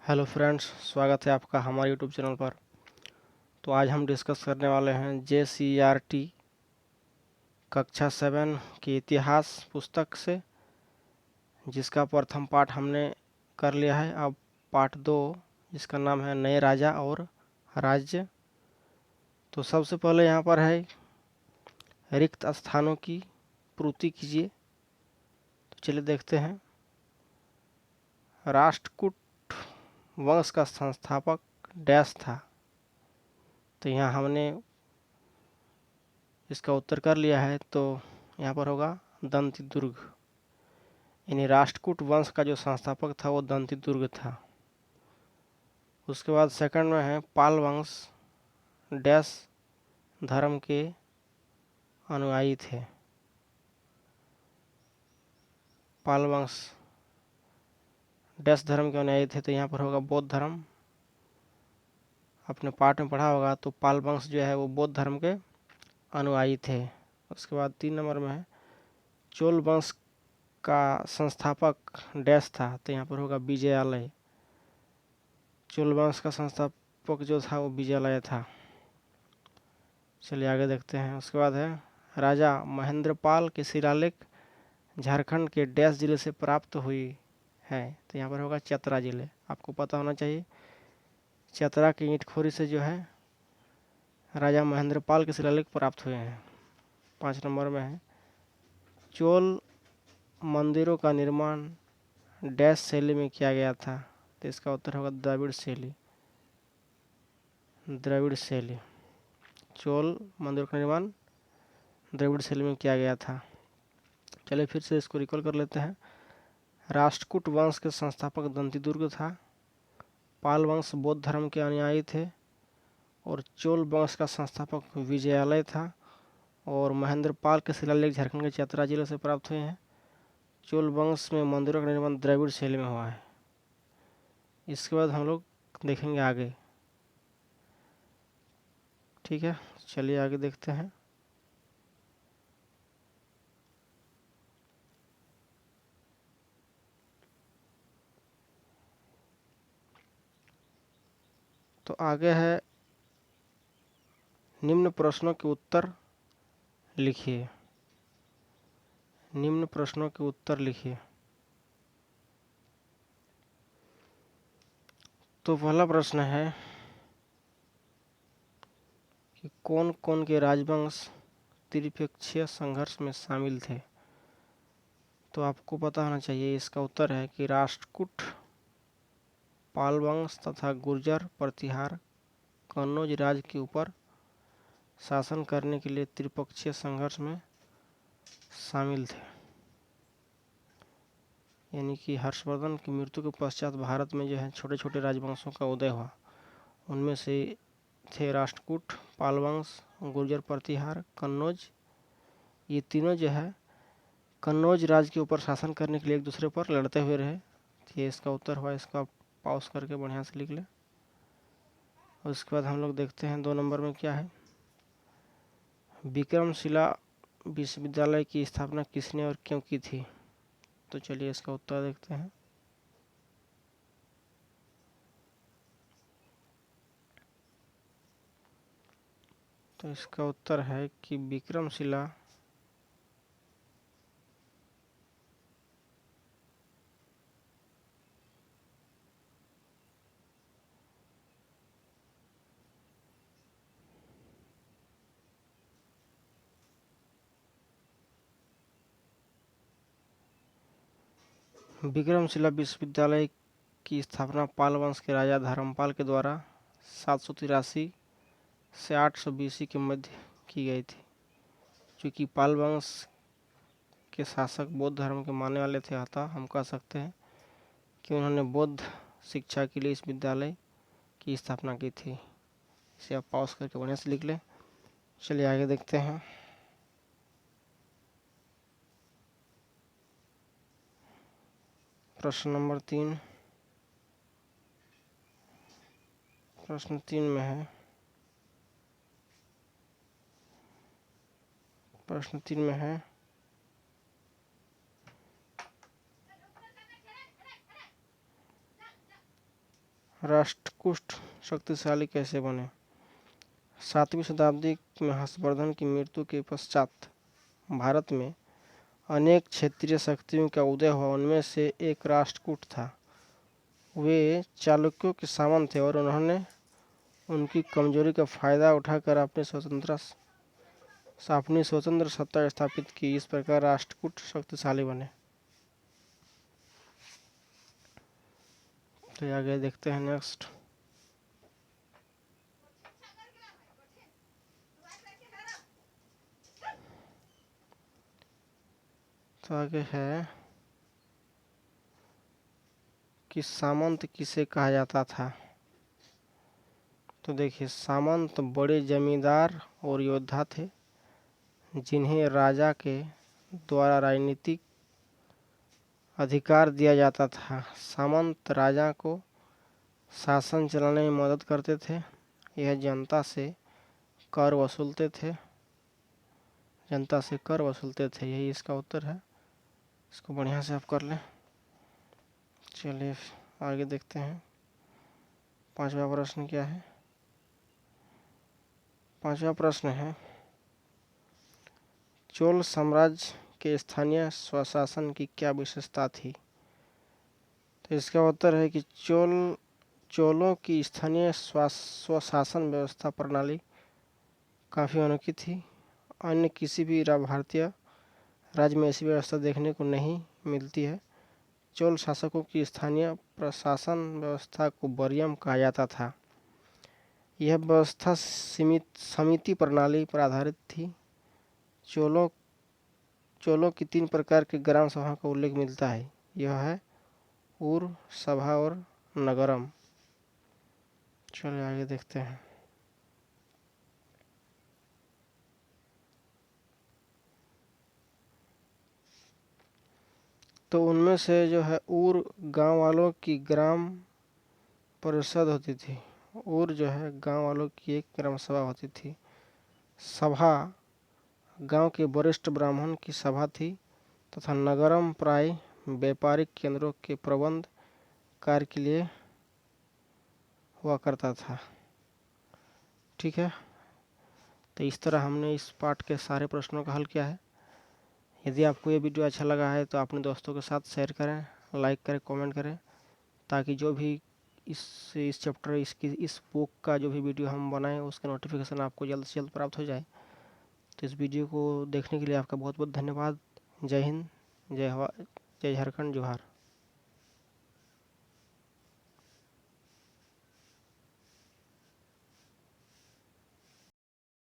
Hello friends, स्वागत है आपका हमारे यूट्यूब चैनल पर। तो आज हम डिस्कस करने वाले हैं JCERT कक्षा 7 की इतिहास पुस्तक से, जिसका प्रथम पाठ हमने कर लिया है। अब पाठ 2, जिसका नाम है नए राजा और राज्य। तो सबसे पहले यहाँ पर है रिक्त स्थानों की पूर्ति कीजिए। तो चलिए देखते हैं। राष्ट्रकूट वंश का संस्थापक डैश था। तो यहाँ हमने इसका उत्तर कर लिया है। तो यहाँ पर होगा दंतिदुर्ग, यानी राष्ट्रकूट वंश का जो संस्थापक था वो दंतिदुर्ग था। उसके बाद सेकंड में है पाल वंश डैश धर्म के अनुयायी थे। पाल वंश डैश धर्म के अनुयायी थे, तो यहाँ पर होगा बौद्ध धर्म। अपने पाठ में पढ़ा होगा। तो पाल वंश जो है वो बौद्ध धर्म के अनुयायी थे। उसके बाद 3 नंबर में है चोल वंश का संस्थापक डैश था। तो यहाँ पर होगा विजयालय। चोल वंश का संस्थापक जो था वो विजयालय था। चलिए आगे देखते हैं। उसके बाद है राजा महेंद्रपाल के शिलालेख झारखंड के डैश जिले से प्राप्त हुई है। तो यहाँ पर होगा चतरा जिले। आपको पता होना चाहिए, चतरा की ईंटखोरी से जो है राजा महेंद्रपाल के शिलालेख प्राप्त हुए हैं। 5 नंबर में है चोल मंदिरों का निर्माण डैश शैली में किया गया था। तो इसका उत्तर होगा द्रविड़ शैली। द्रविड़ शैली। चोल मंदिरों का निर्माण द्रविड़ शैली में किया गया था। चलिए फिर से इसको रिकॉल कर लेते हैं। राष्ट्रकूट वंश के संस्थापक दंतिदुर्ग था। पाल वंश बौद्ध धर्म के अनुयायी थे। और चोल वंश का संस्थापक विजयालय था। और महेंद्रपाल के शिलालेख झारखंड के चतरा जिले से प्राप्त हुए हैं। चोल वंश में मंदिरों का निर्माण द्रविड़ शैली में हुआ है। इसके बाद हम लोग देखेंगे आगे। ठीक है, चलिए आगे देखते हैं। तो आगे है निम्न प्रश्नों के उत्तर लिखिए। निम्न प्रश्नों के उत्तर लिखिए। तो पहला प्रश्न है कि कौन कौन के राजवंश त्रिपक्षीय संघर्ष में शामिल थे। तो आपको पता होना चाहिए। इसका उत्तर है कि राष्ट्रकूट, पाल वंश तथा गुर्जर प्रतिहार कन्नौज राज्य के ऊपर शासन करने के लिए त्रिपक्षीय संघर्ष में शामिल थे। यानी कि हर्षवर्धन की मृत्यु के पश्चात भारत में जो है छोटे छोटे राजवंशों का उदय हुआ। उनमें से थे राष्ट्रकूट, पाल वंश, गुर्जर प्रतिहार, कन्नौज। ये तीनों जो है कन्नौज राज्य के ऊपर शासन करने के लिए एक दूसरे पर लड़ते हुए रहे। ये इसका उत्तर हुआ। इसका पॉज करके बढ़िया से लिख ले। उसके बाद हम लोग देखते हैं 2 नंबर में क्या है। विक्रमशिला विश्वविद्यालय की स्थापना किसने और क्यों की थी। तो चलिए इसका उत्तर देखते हैं। तो इसका उत्तर है कि विक्रमशिला विक्रमशिला विश्वविद्यालय की स्थापना पाल वंश के राजा धर्मपाल के द्वारा 783 से 800 BC के मध्य की गई थी। क्योंकि पाल वंश के शासक बौद्ध धर्म के मानने वाले थे, अतः हम कह सकते हैं कि उन्होंने बौद्ध शिक्षा के लिए इस विद्यालय की स्थापना की थी। इसे आप पॉज करके बढ़िया से लिख लें। चलिए आगे देखते हैं। प्रश्न नंबर 3। प्रश्न 3 में है प्रश्न 3 में है राष्ट्रकूट शक्तिशाली कैसे बने? 7वीं शताब्दी में हर्षवर्धन की मृत्यु के पश्चात भारत में अनेक क्षेत्रीय शक्तियों का उदय हुआ। उनमें से एक राष्ट्रकूट था। वे चालुक्यों के सामंत थे और उन्होंने उनकी कमजोरी का फायदा उठाकर अपनी स्वतंत्र सत्ता स्थापित की। इस प्रकार राष्ट्रकूट शक्तिशाली बने। तो आगे देखते हैं नेक्स्ट। तो आगे है कि सामंत किसे कहा जाता था। तो देखिए, सामंत बड़े जमींदार और योद्धा थे जिन्हें राजा के द्वारा राजनीतिक अधिकार दिया जाता था। सामंत राजा को शासन चलाने में मदद करते थे। यह जनता से कर वसूलते थे। यही इसका उत्तर है। इसको बढ़िया से आप कर लें। चलिए आगे देखते हैं। 5वां प्रश्न क्या है? 5वां प्रश्न है, चोल साम्राज्य के स्थानीय स्वशासन की क्या विशेषता थी? तो इसका उत्तर है कि चोलों की स्थानीय स्वशासन व्यवस्था प्रणाली काफ़ी अनोखी थी। अन्य किसी भी भारतीय राज्य में ऐसी व्यवस्था देखने को नहीं मिलती है। चोल शासकों की स्थानीय प्रशासन व्यवस्था को बरियम कहा जाता था। यह व्यवस्था समिति प्रणाली पर आधारित थी। चोलों की 3 प्रकार के ग्राम सभा का उल्लेख मिलता है। यह है ऊर, सभा और नगरम। चलिए आगे देखते हैं। तो उनमें से जो है ऊर गांव वालों की ग्राम परिषद होती थी। ऊर जो है गांव वालों की एक ग्राम सभा होती थी। सभा गांव के वरिष्ठ ब्राह्मण की सभा थी तथा नगरम प्राय व्यापारिक केंद्रों के प्रबंध कार्य के लिए हुआ करता था। ठीक है, तो इस तरह हमने इस पाठ के सारे प्रश्नों का हल किया है। यदि आपको ये वीडियो अच्छा लगा है तो अपने दोस्तों के साथ शेयर करें, लाइक करें, कमेंट करें, ताकि जो भी इस चैप्टर इस बुक का जो भी वीडियो हम बनाएं उसका नोटिफिकेशन आपको जल्द से जल्द प्राप्त हो जाए। तो इस वीडियो को देखने के लिए आपका बहुत बहुत धन्यवाद। जय हिंद, जय झारखंड, जोहार।